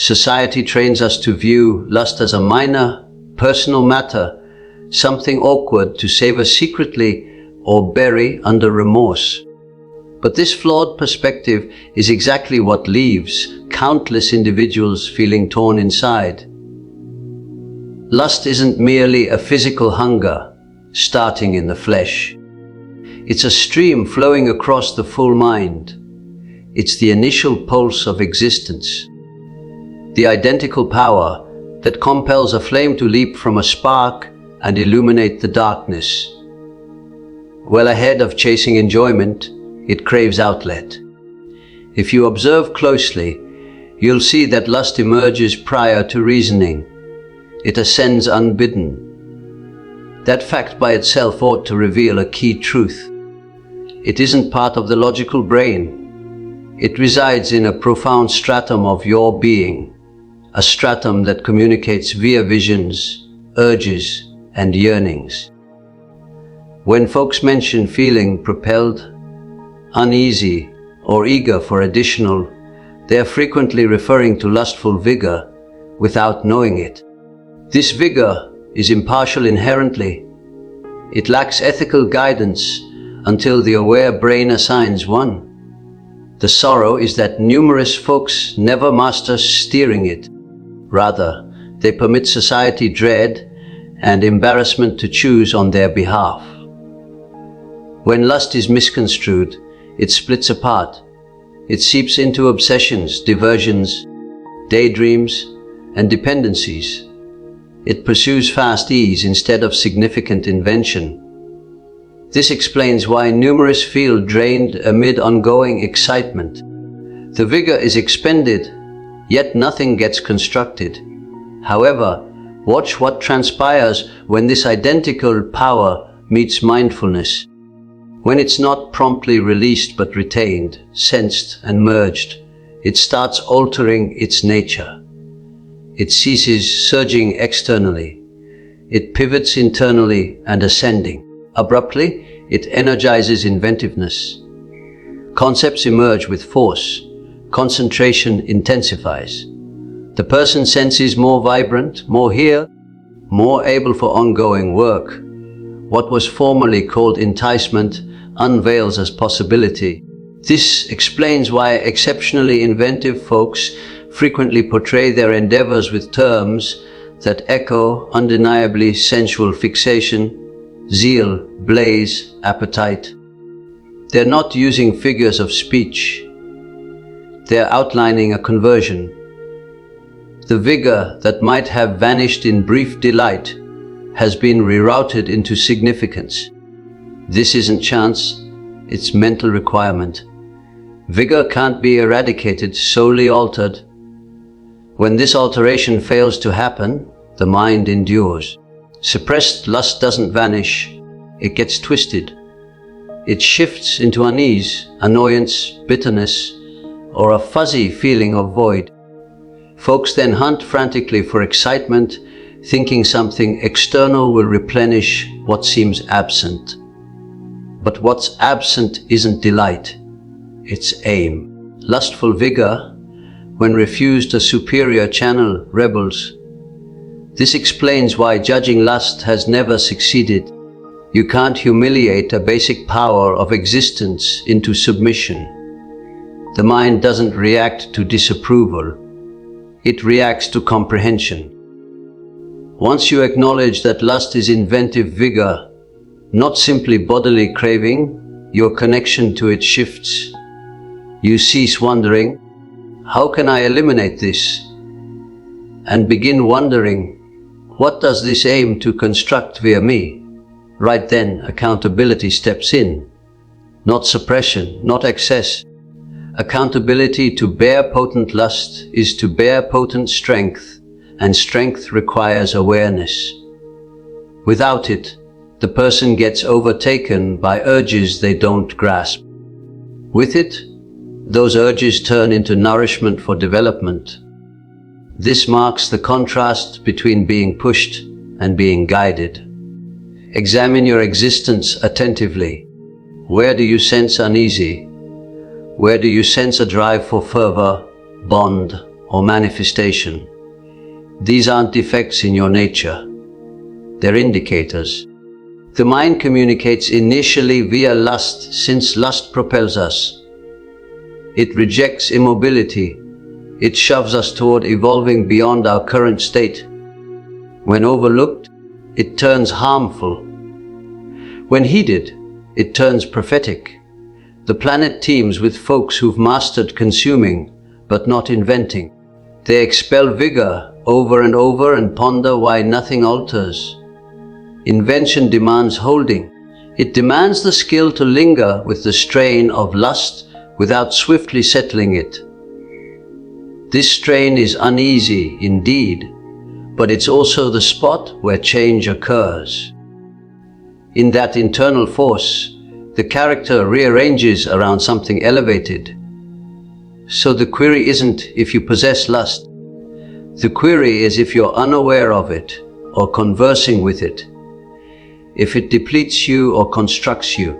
Society trains us to view lust as a minor, personal matter, something awkward to savor secretly or bury under remorse. But this flawed perspective is exactly what leaves countless individuals feeling torn inside. Lust isn't merely a physical hunger starting in the flesh. It's a stream flowing across the full mind. It's the initial pulse of existence, the identical power that compels a flame to leap from a spark and illuminate the darkness. Well ahead of chasing enjoyment, it craves outlet. If you observe closely, you'll see that lust emerges prior to reasoning. It ascends unbidden. That fact by itself ought to reveal a key truth. It isn't part of the logical brain. It resides in a profound stratum of your being, a stratum that communicates via visions, urges, and yearnings. When folks mention feeling propelled, uneasy, or eager for additional, they are frequently referring to lustful vigor without knowing it. This vigor is impartial inherently. It lacks ethical guidance until the aware brain assigns one. The sorrow is that numerous folks never master steering it. Rather, they permit society dread and embarrassment to choose on their behalf. When lust is misconstrued, it splits apart. It seeps into obsessions, diversions, daydreams, and dependencies. It pursues fast ease instead of significant invention. This explains why numerous feel drained amid ongoing excitement. The vigor is expended, yet nothing gets constructed. However, watch what transpires when this identical power meets mindfulness. When it's not promptly released but retained, sensed, and merged, it starts altering its nature. It ceases surging externally. It pivots internally and ascending. Abruptly, it energizes inventiveness. Concepts emerge with force. Concentration intensifies. The person's senses more vibrant, more here, more able for ongoing work. What was formerly called enticement unveils as possibility. This explains why exceptionally inventive folks frequently portray their endeavors with terms that echo undeniably sensual fixation, zeal, blaze, appetite. They're not using figures of speech. They're outlining a conversion. The vigor that might have vanished in brief delight has been rerouted into significance. This isn't chance, it's mental requirement. Vigor can't be eradicated, solely altered. When this alteration fails to happen, the mind endures. Suppressed lust doesn't vanish, it gets twisted. It shifts into unease, annoyance, bitterness, or a fuzzy feeling of void. Folks then hunt frantically for excitement, thinking something external will replenish what seems absent. But what's absent isn't delight, it's aim. Lustful vigor, when refused a superior channel, rebels. This explains why judging lust has never succeeded. You can't humiliate a basic power of existence into submission. The mind doesn't react to disapproval. It reacts to comprehension. Once you acknowledge that lust is inventive vigor, not simply bodily craving, your connection to it shifts. You cease wondering, how can I eliminate this? And begin wondering, what does this aim to construct via me? Right then, accountability steps in. Not suppression, not excess. Accountability to bear potent lust is to bear potent strength, and strength requires awareness. Without it, the person gets overtaken by urges they don't grasp. With it, those urges turn into nourishment for development. This marks the contrast between being pushed and being guided. Examine your existence attentively. Where do you sense uneasy? Where do you sense a drive for fervor, bond, or manifestation. These aren't defects in your nature. They're indicators. The mind communicates initially via lust, since lust propels us. It rejects immobility. It shoves us toward evolving beyond our current state. When overlooked, it turns harmful. When heeded, it turns prophetic. The planet teems with folks who've mastered consuming, but not inventing. They expel vigor over and over and ponder why nothing alters. Invention demands holding. It demands the skill to linger with the strain of lust without swiftly settling it. This strain is uneasy indeed, but it's also the spot where change occurs. In that internal force, the character rearranges around something elevated. So the query isn't if you possess lust. The query is if you're unaware of it or conversing with it. If it depletes you or constructs you.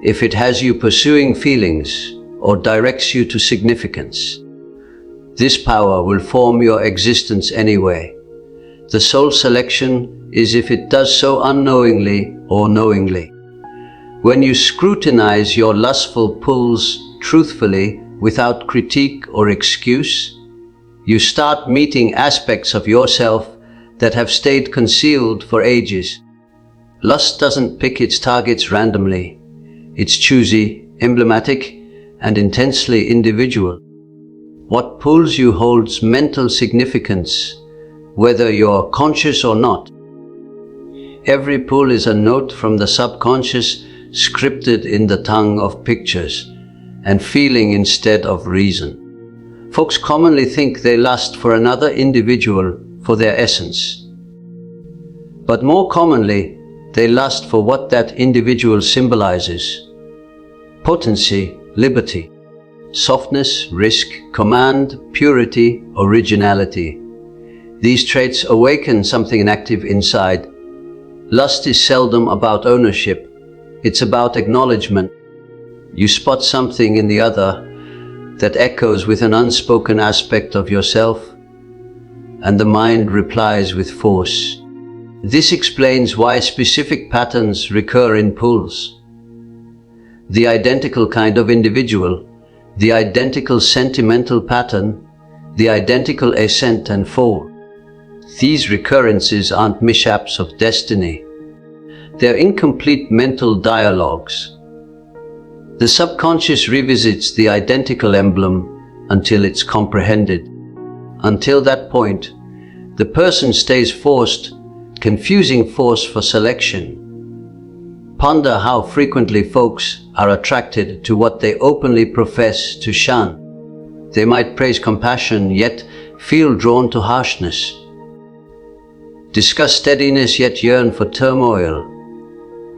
If it has you pursuing feelings or directs you to significance. This power will form your existence anyway. The sole selection is if it does so unknowingly or knowingly. When you scrutinize your lustful pulls truthfully without critique or excuse, you start meeting aspects of yourself that have stayed concealed for ages. Lust doesn't pick its targets randomly. It's choosy, emblematic, and intensely individual. What pulls you holds mental significance, whether you're conscious or not. Every pull is a note from the subconscious, scripted in the tongue of pictures and feeling instead of reason. Folks commonly think they lust for another individual for their essence. But more commonly, they lust for what that individual symbolizes. Potency, liberty, softness, risk, command, purity, originality. These traits awaken something inactive inside. Lust is seldom about ownership. It's about acknowledgement. You spot something in the other that echoes with an unspoken aspect of yourself, and the mind replies with force. This explains why specific patterns recur in pulls. The identical kind of individual, the identical sentimental pattern, the identical ascent and fall. These recurrences aren't mishaps of destiny. They're incomplete mental dialogues. The subconscious revisits the identical emblem until it's comprehended. Until that point, the person stays forced, confusing force for selection. Ponder how frequently folks are attracted to what they openly profess to shun. They might praise compassion, yet feel drawn to harshness. Discuss steadiness, yet yearn for turmoil.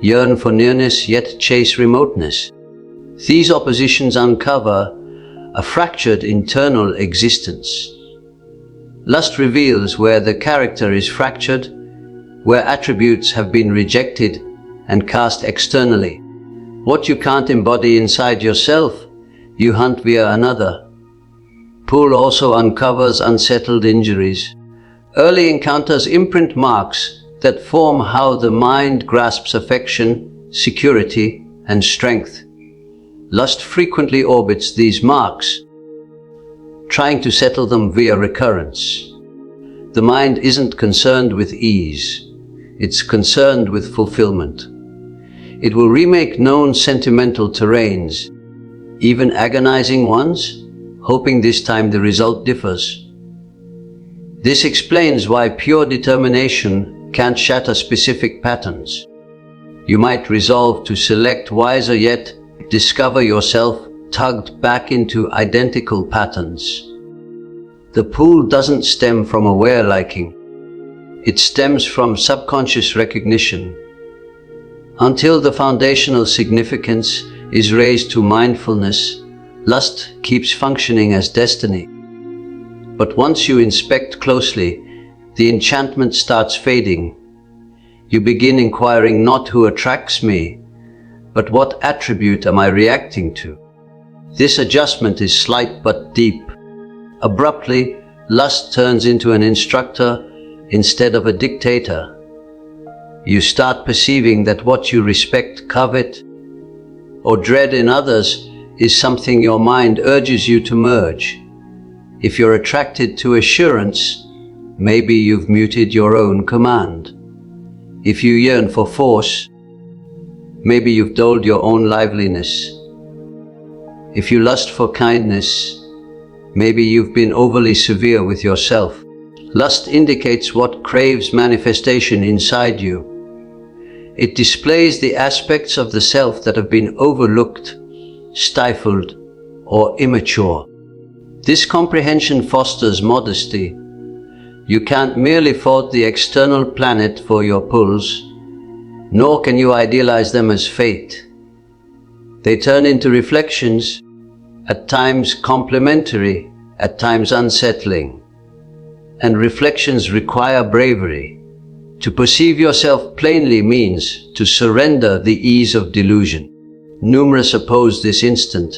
Yearn for nearness, yet chase remoteness. These oppositions uncover a fractured internal existence. Lust reveals where the character is fractured, where attributes have been rejected and cast externally. What you can't embody inside yourself, you hunt via another. Pull also uncovers unsettled injuries. Early encounters imprint marks that form how the mind grasps affection, security, and strength. Lust frequently orbits these marks, trying to settle them via recurrence. The mind isn't concerned with ease. It's concerned with fulfillment. It will remake known sentimental terrains, even agonizing ones, hoping this time the result differs. This explains why pure determination can't shatter specific patterns. You might resolve to select wiser, yet discover yourself tugged back into identical patterns. The pull doesn't stem from aware liking. It stems from subconscious recognition. Until the foundational significance is raised to mindfulness, lust keeps functioning as destiny. But once you inspect closely, the enchantment starts fading. You begin inquiring not who attracts me, but what attribute am I reacting to? This adjustment is slight but deep. Abruptly, lust turns into an instructor instead of a dictator. You start perceiving that what you respect, covet, or dread in others is something your mind urges you to merge. If you're attracted to assurance, maybe you've muted your own command. If you yearn for force, maybe you've dulled your own liveliness. If you lust for kindness, maybe you've been overly severe with yourself. Lust indicates what craves manifestation inside you. It displays the aspects of the self that have been overlooked, stifled, or immature. This comprehension fosters modesty. You can't merely fault the external planet for your pulls, nor can you idealize them as fate. They turn into reflections, at times complementary, at times unsettling. And reflections require bravery. To perceive yourself plainly means to surrender the ease of delusion. Numerous oppose this instant.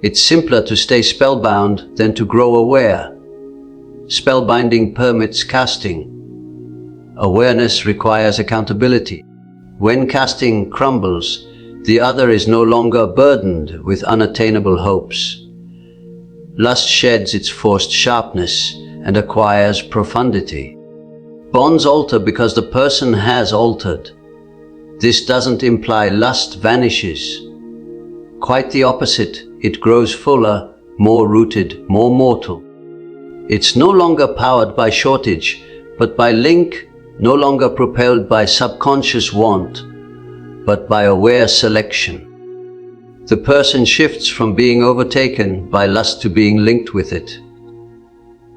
It's simpler to stay spellbound than to grow aware. Spellbinding permits casting. Awareness requires accountability. When casting crumbles, the other is no longer burdened with unattainable hopes. Lust sheds its forced sharpness and acquires profundity. Bonds alter because the person has altered. This doesn't imply lust vanishes. Quite the opposite, it grows fuller, more rooted, more mortal. It's no longer powered by shortage, but by link, no longer propelled by subconscious want, but by aware selection. The person shifts from being overtaken by lust to being linked with it.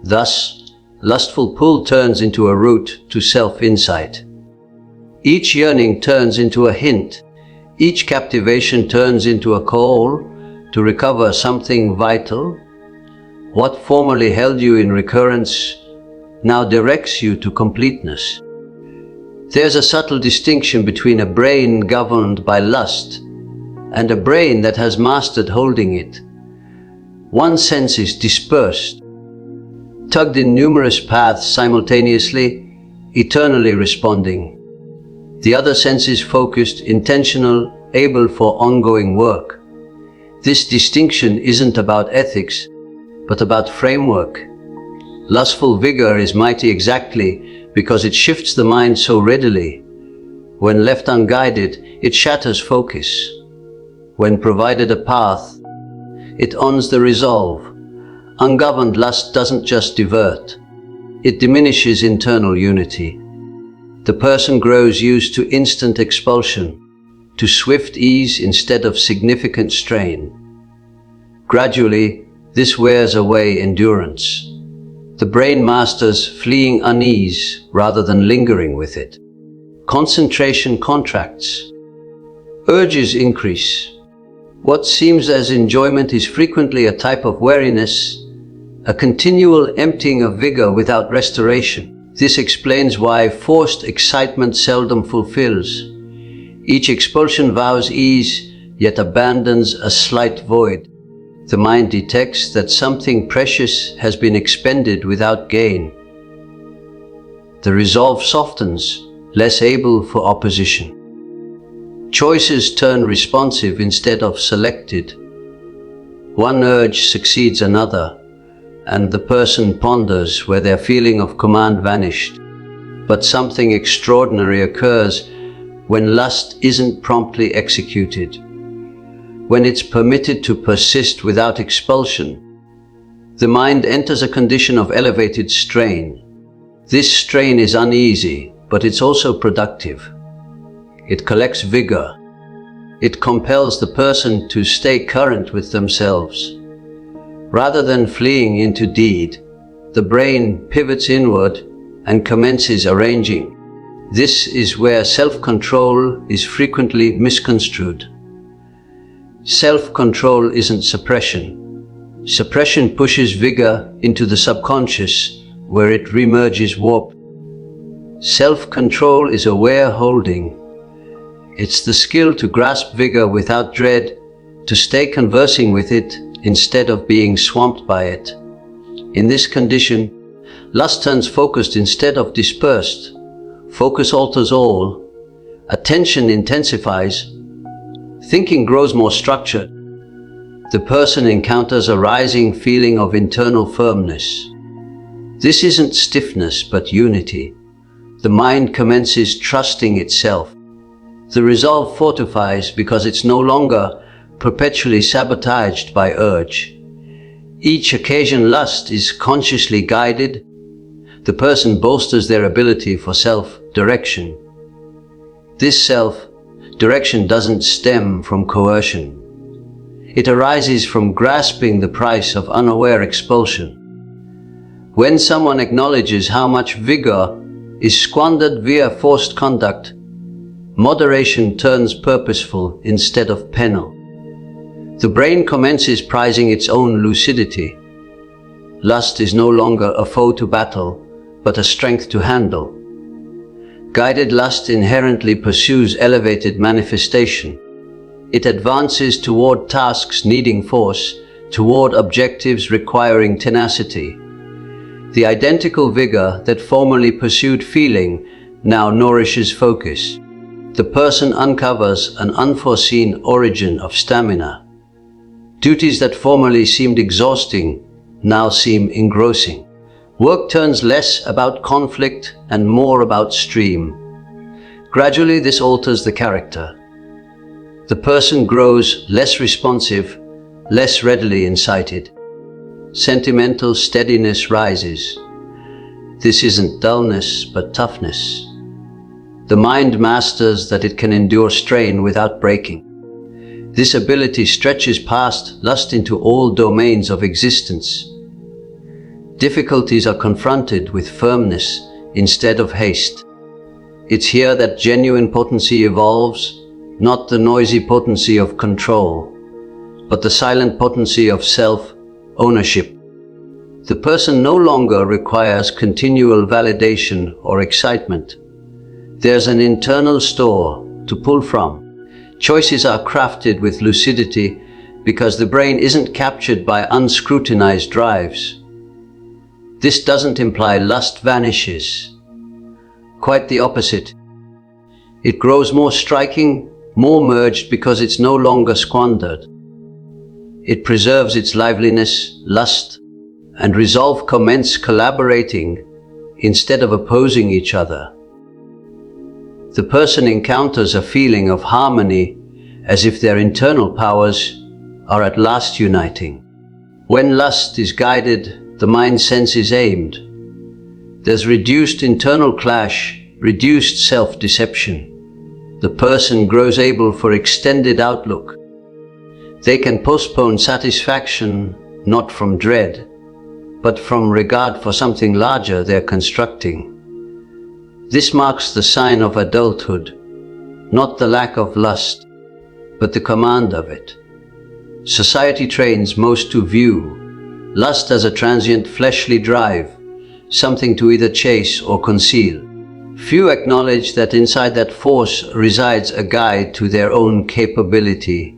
Thus, lustful pull turns into a route to self-insight. Each yearning turns into a hint. Each captivation turns into a call to recover something vital. What formerly held you in recurrence now directs you to completeness. There's a subtle distinction between a brain governed by lust and a brain that has mastered holding it. One sense is dispersed, tugged in numerous paths simultaneously, eternally responding. The other sense is focused, intentional, able for ongoing work. This distinction isn't about ethics, but about framework. Lustful vigor is mighty exactly because it shifts the mind so readily. When left unguided, it shatters focus. When provided a path, it owns the resolve. Ungoverned lust doesn't just divert, it diminishes internal unity. The person grows used to instant expulsion, to swift ease instead of significant strain. Gradually, this wears away endurance. The brain masters fleeing unease rather than lingering with it. Concentration contracts. Urges increase. What seems as enjoyment is frequently a type of weariness, a continual emptying of vigor without restoration. This explains why forced excitement seldom fulfills. Each expulsion vows ease, yet abandons a slight void. The mind detects that something precious has been expended without gain. The resolve softens, less able for opposition. Choices turn responsive instead of selected. One urge succeeds another, and the person ponders where their feeling of command vanished. But something extraordinary occurs when lust isn't promptly executed. When it's permitted to persist without expulsion, the mind enters a condition of elevated strain. This strain is uneasy, but it's also productive. It collects vigor. It compels the person to stay current with themselves. Rather than fleeing into deed, the brain pivots inward and commences arranging. This is where self-control is frequently misconstrued. Self-control isn't suppression. Suppression pushes vigor into the subconscious, where it remerges warped. Self-control is aware holding. It's the skill to grasp vigor without dread, to stay conversing with it instead of being swamped by it. In this condition, lust turns focused instead of dispersed. Focus alters all. Attention intensifies. Thinking grows more structured. The person encounters a rising feeling of internal firmness. This isn't stiffness, but unity. The mind commences trusting itself. The resolve fortifies because it's no longer perpetually sabotaged by urge. Each occasion lust is consciously guided. The person bolsters their ability for self-direction. This self-direction doesn't stem from coercion. It arises from grasping the price of unaware expulsion. When someone acknowledges how much vigor is squandered via forced conduct, moderation turns purposeful instead of penal. The brain commences prizing its own lucidity. Lust is no longer a foe to battle, but a strength to handle. Guided lust inherently pursues elevated manifestation. It advances toward tasks needing force, toward objectives requiring tenacity. The identical vigor that formerly pursued feeling now nourishes focus. The person uncovers an unforeseen origin of stamina. Duties that formerly seemed exhausting now seem engrossing. Work turns less about conflict and more about stream. Gradually, this alters the character. The person grows less responsive, less readily incited. Sentimental steadiness rises. This isn't dullness, but toughness. The mind masters that it can endure strain without breaking. This ability stretches past lust into all domains of existence. Difficulties are confronted with firmness instead of haste. It's here that genuine potency evolves, not the noisy potency of control, but the silent potency of self-ownership. The person no longer requires continual validation or excitement. There's an internal store to pull from. Choices are crafted with lucidity because the brain isn't captured by unscrutinized drives. This doesn't imply lust vanishes. Quite the opposite. It grows more striking, more merged because it's no longer squandered. It preserves its liveliness, lust, and resolve commence collaborating instead of opposing each other. The person encounters a feeling of harmony as if their internal powers are at last uniting. When lust is guided, the mind sense is aimed. There's reduced internal clash, reduced self-deception. The person grows able for extended outlook. They can postpone satisfaction not from dread, but from regard for something larger they're constructing. This marks the sign of adulthood, not the lack of lust, but the command of it. Society trains most to view lust as a transient fleshly drive, something to either chase or conceal. Few acknowledge that inside that force resides a guide to their own capability.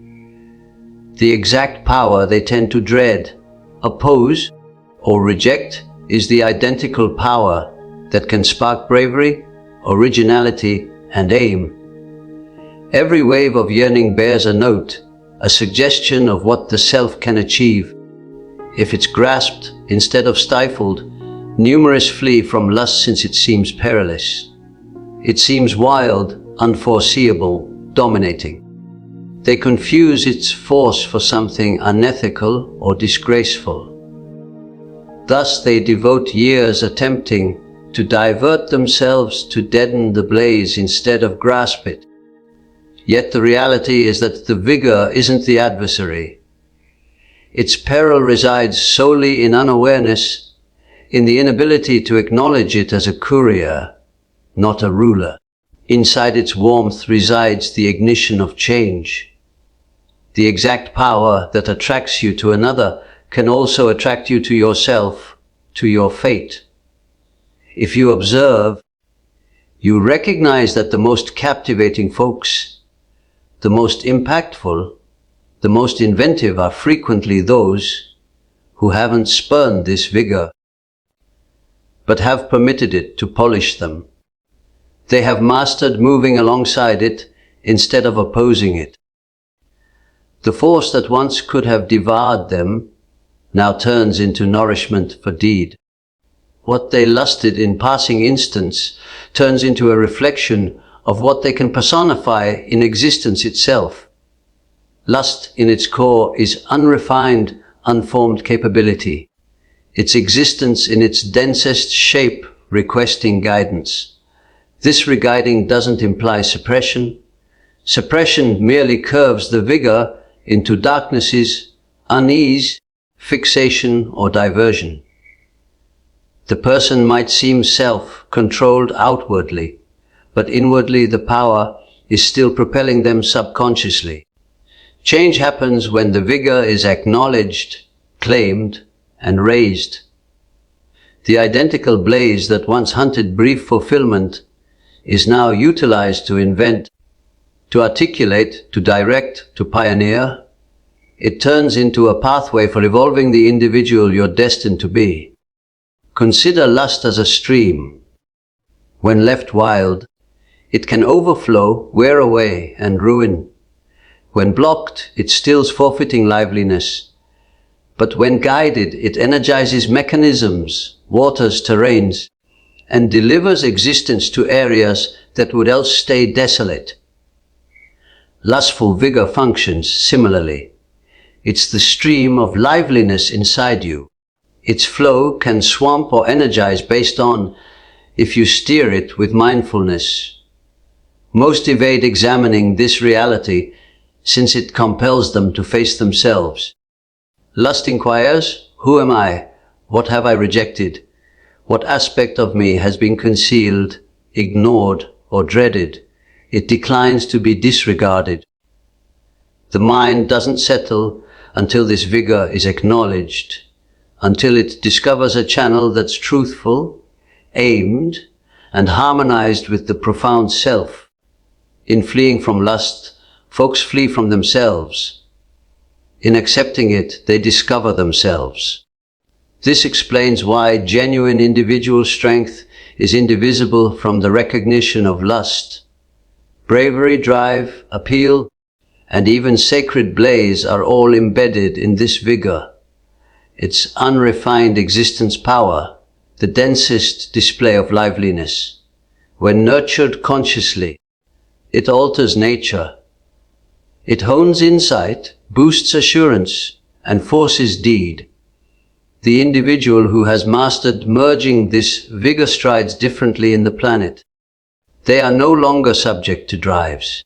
The exact power they tend to dread, oppose, or reject is the identical power that can spark bravery, originality, and aim. Every wave of yearning bears a note, a suggestion of what the self can achieve. If it's grasped instead of stifled, numerous flee from lust since it seems perilous. It seems wild, unforeseeable, dominating. They confuse its force for something unethical or disgraceful. Thus they devote years attempting to divert themselves to deaden the blaze instead of grasp it. Yet the reality is that the vigor isn't the adversary. Its peril resides solely in unawareness, in the inability to acknowledge it as a courier, not a ruler. Inside its warmth resides the ignition of change. The exact power that attracts you to another can also attract you to yourself, to your fate. If you observe, you recognize that the most captivating folks, the most impactful, the most inventive are frequently those who haven't spurned this vigor, but have permitted it to polish them. They have mastered moving alongside it instead of opposing it. The force that once could have devoured them now turns into nourishment for deed. What they lusted in passing instants turns into a reflection of what they can personify in existence itself. Lust in its core is unrefined, unformed capability, its existence in its densest shape requesting guidance. This re-guiding doesn't imply suppression. Suppression merely curves the vigor into darknesses, unease, fixation, or diversion. The person might seem self-controlled outwardly, but inwardly the power is still propelling them subconsciously. Change happens when the vigor is acknowledged, claimed, and raised. The identical blaze that once hunted brief fulfillment is now utilized to invent, to articulate, to direct, to pioneer. It turns into a pathway for evolving the individual you're destined to be. Consider lust as a stream. When left wild, it can overflow, wear away, and ruin. When blocked, it stills forfeiting liveliness. But when guided, it energizes mechanisms, waters terrains, and delivers existence to areas that would else stay desolate. Lustful vigor functions similarly. It's the stream of liveliness inside you. Its flow can swamp or energize based on if you steer it with mindfulness. Most evade examining this reality since it compels them to face themselves. Lust inquires, who am I? What have I rejected? What aspect of me has been concealed, ignored, or dreaded? It declines to be disregarded. The mind doesn't settle until this vigor is acknowledged, until it discovers a channel that's truthful, aimed, and harmonized with the profound self. In fleeing from lust, folks flee from themselves. In accepting it, they discover themselves. This explains why genuine individual strength is indivisible from the recognition of lust. Bravery, drive, appeal, and even sacred blaze are all embedded in this vigor. Its unrefined existence power, the densest display of liveliness. When nurtured consciously, it alters nature. It hones insight, boosts assurance, and forces deed. The individual who has mastered merging this vigor strides differently in the planet. They are no longer subject to drives.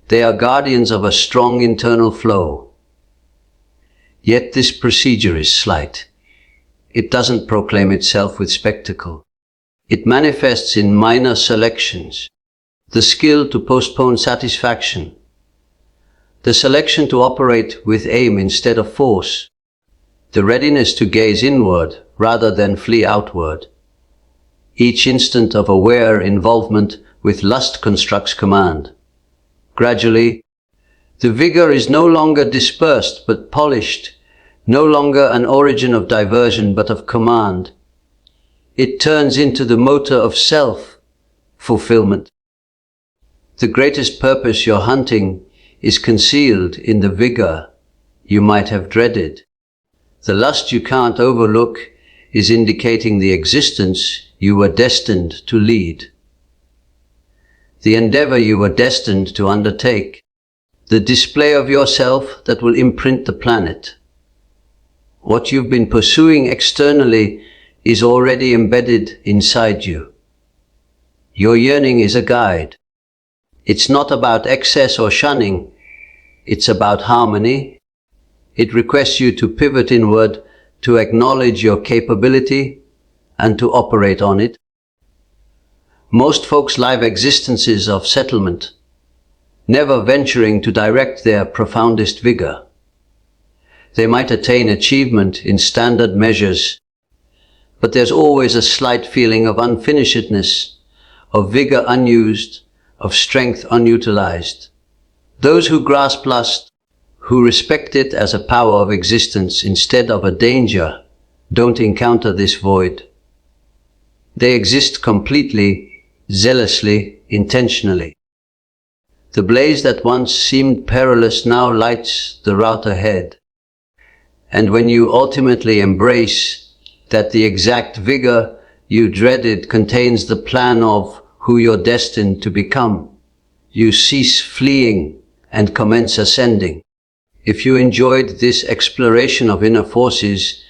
They are guardians of a strong internal flow. Yet this procedure is slight. It doesn't proclaim itself with spectacle. It manifests in minor selections. The skill to postpone satisfaction. The selection to operate with aim instead of force. The readiness to gaze inward rather than flee outward. Each instant of aware involvement with lust constructs command. Gradually, the vigor is no longer dispersed but polished, no longer an origin of diversion but of command. It turns into the motor of self-fulfillment. The greatest purpose you're hunting is concealed in the vigor you might have dreaded. The lust you can't overlook is indicating the existence you were destined to lead. The endeavor you were destined to undertake. The display of yourself that will imprint the planet. What you've been pursuing externally is already embedded inside you. Your yearning is a guide. It's not about excess or shunning. It's about harmony. It requests you to pivot inward, to acknowledge your capability, and to operate on it. Most folks live existences of settlement, never venturing to direct their profoundest vigor. They might attain achievement in standard measures, but there's always a slight feeling of unfinishedness, of vigor unused, of strength unutilized. Those who grasp lust, who respect it as a power of existence instead of a danger, don't encounter this void. They exist completely, zealously, intentionally. The blaze that once seemed perilous now lights the route ahead. And when you ultimately embrace that the exact vigor you dreaded contains the plan of who you're destined to become, you cease fleeing and commence ascending. If you enjoyed this exploration of inner forces,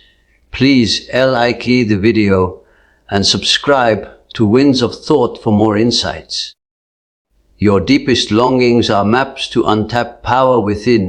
please like the video and subscribe to Winds of Thought for more insights. Your deepest longings are maps to untapped power within.